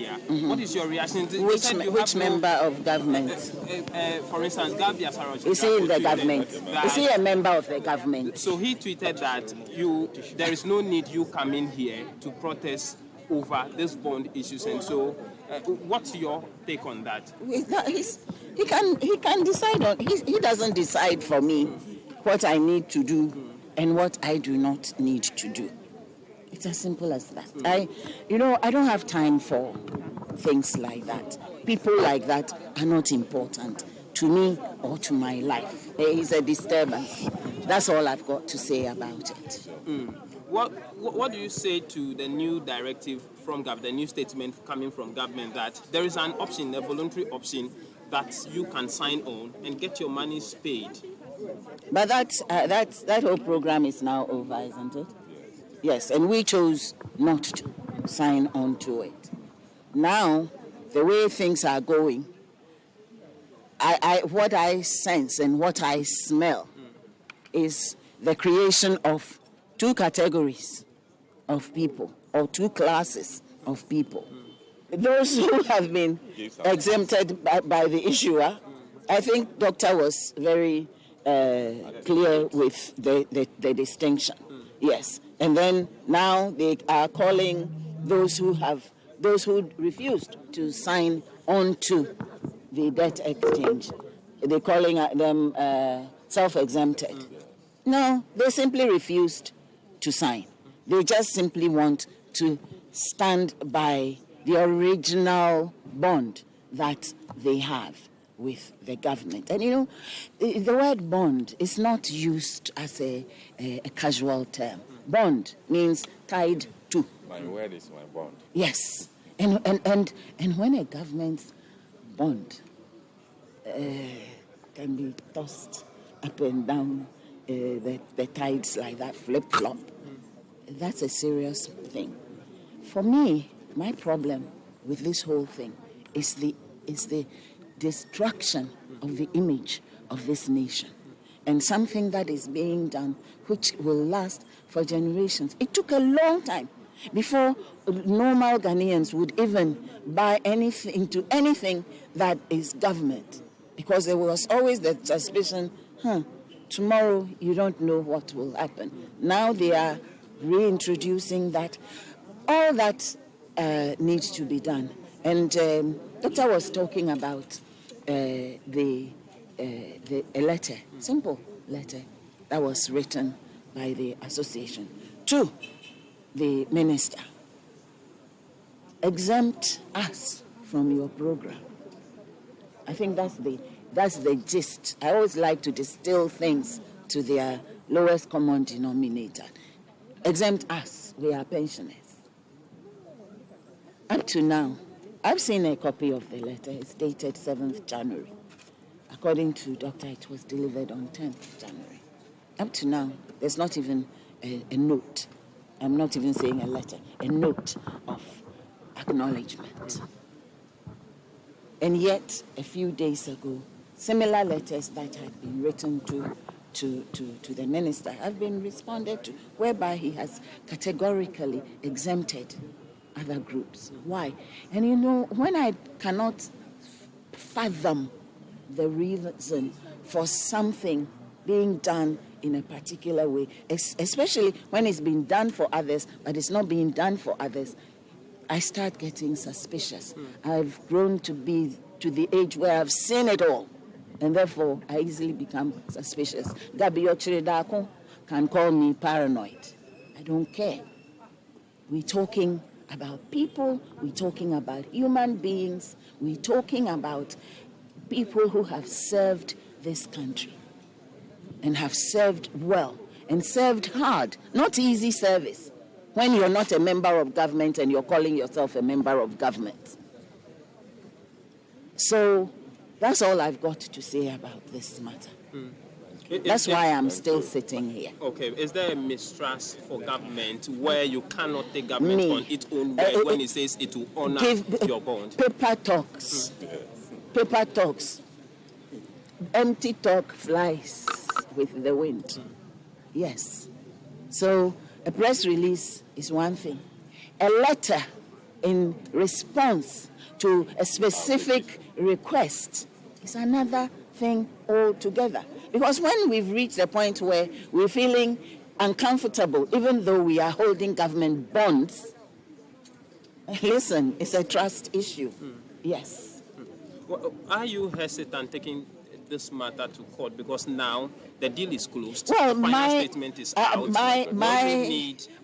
here. What is your reaction? Which member of government? For instance, Gabby Asare Otchere-Darko. Is he in the government? Is he a member of the government? So he tweeted that there is no need you come in here to protest over this bond issues, and so what's your take on that? He can decide on. He doesn't decide for me what I need to do and what I do not need to do. It's as simple as that. I don't have time for things like that. People like that are not important to me or to my life. It's a disturbance. That's all I've got to say about it. What do you say to the new directive from government, the new statement coming from government that there is an option, a voluntary option, that you can sign on and get your monies paid? But that whole program is now over, isn't it? Yes, and we chose not to sign on to it. Now, the way things are going, what I sense and what I smell is the creation of two categories of people, or two classes of people. Those who have been exempted by the issuer. I think Doctor was very clear with the distinction. Yes. And then now they are calling those who refused to sign on to the debt exchange. They're calling them self-exempted. No, they simply refused to sign. They just simply want to stand by the original bond that they have with the government. And the word bond is not used as a casual term. Bond means tied to. My word is my bond. Yes. And when a government's bond can be tossed up and down, the tides like that, flip-flop, that's a serious thing. For me, my problem with this whole thing is the destruction of the image of this nation, and something that is being done which will last for generations. It took a long time before normal Ghanaians would even buy anything that is government, because there was always the suspicion, tomorrow you don't know what will happen. Now they are reintroducing that. All that needs to be done. And Doctor was talking about a letter, simple letter, that was written by the association to the minister. Exempt us from your program. I think that's the gist. I always like to distill things to their lowest common denominator. Exempt us, we are pensioners. Up to now, I've seen a copy of the letter. It's dated 7th January. According to Doctor, it was delivered on 10th January. Up to now, there's not even a note. I'm not even saying a letter, a note of acknowledgement. And yet, a few days ago, similar letters that had been written to the minister have been responded to, whereby he has categorically exempted other groups. Why? And when I cannot fathom the reason for something being done in a particular way, especially when it's been done for others, but it's not being done for others, I start getting suspicious. I've grown to be to the age where I've seen it all, and therefore I easily become suspicious. Gabby Asare-Otchere-Darko can call me paranoid. I don't care. We're talking about people, we're talking about human beings, we're talking about people who have served this country and have served well and served hard, not easy service, when you're not a member of government and you're calling yourself a member of government. So that's all I've got to say about this matter. That's why I'm still sitting here. Okay, is there a mistrust for government where you cannot take government on its own word when it says it will honor your bond? Paper talks. Paper talks. Empty talk flies with the wind. Yes. So a press release is one thing. A letter in response to a specific request is another thing altogether. Because when we've reached a point where we're feeling uncomfortable, even though we are holding government bonds, listen, it's a trust issue. Yes. Well, are you hesitant taking this matter to court because now the deal is closed? Well, the final statement is out.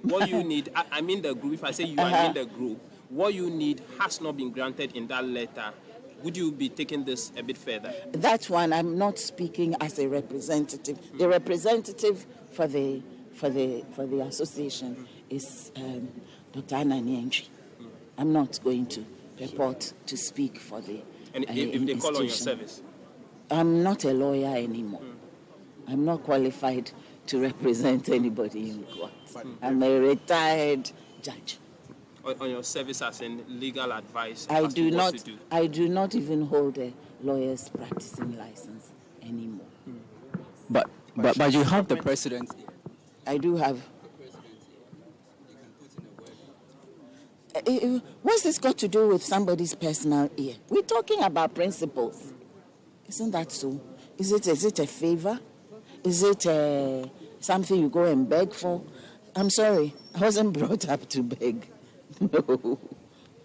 What you need, I mean the group, if I say you, I mean the group, what you need has not been granted in that letter. Would you be taking this a bit further? That one, I'm not speaking as a representative. The representative for the association is Dr. Anani. I'm not going to report to speak for the And if they call on your service? I'm not a lawyer anymore. I'm not qualified to represent anybody in court. I'm a retired judge. On your service as in legal advice? I do not even hold a lawyer's practicing license anymore. But you have the president. I do have. What's this got to do with somebody's personal ear? We're talking about principles. Isn't that so? Is it a favor? Is it something you go and beg for? I'm sorry, I wasn't brought up to beg. No.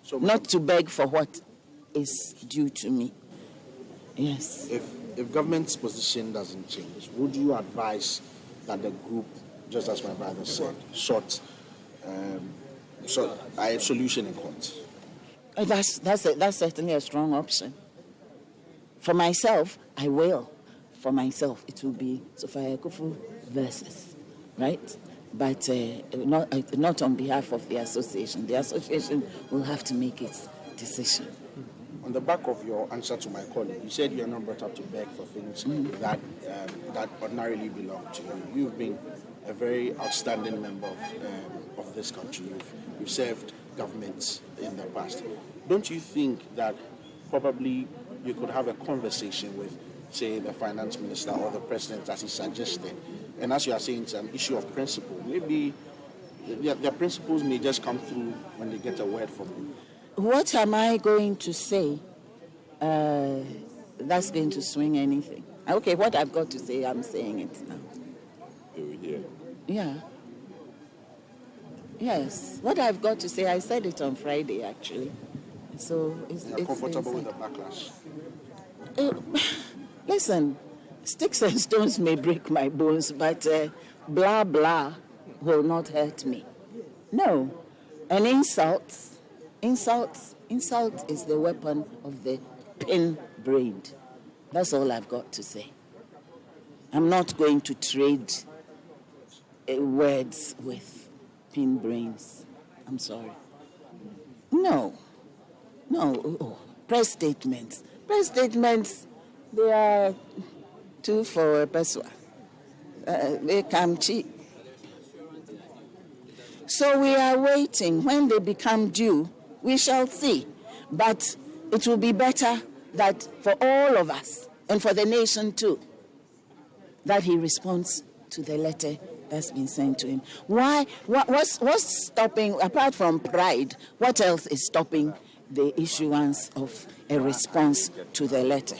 So, not to beg for what is due to me. Yes. If government's position doesn't change, would you advise that the group, just as my brother said, sought a solution in court? That's certainly a strong option. For myself, I will. For myself, it will be Sophia Akuffo versus, right? But not on behalf of the association. The association will have to make its decision. On the back of your answer to my colleague, you said you are not brought up to beg for things that ordinarily belong to you. You've been a very outstanding member of this country. You've served governments in the past. Don't you think that probably you could have a conversation with, say, the finance minister or the president, as he suggested? And as you are saying, it's an issue of principle. Maybe their principles may just come through when they get a word from you. What am I going to say that's going to swing anything? Okay, what I've got to say, I'm saying it now. Yeah. Yes. What I've got to say, I said it on Friday, actually. So it's comfortable with the backlash? Listen, sticks and stones may break my bones, but blah, blah will not hurt me. No. An insult is the weapon of the pin-brained. That's all I've got to say. I'm not going to trade words with pin-brains. I'm sorry. No. Oh, press statements. They are two for a person. They come cheap. So we are waiting. When they become due, we shall see. But it will be better that for all of us, and for the nation too, that he responds to the letter that's been sent to him. Why? What's stopping, apart from pride, what else is stopping the issuance of a response to the letter?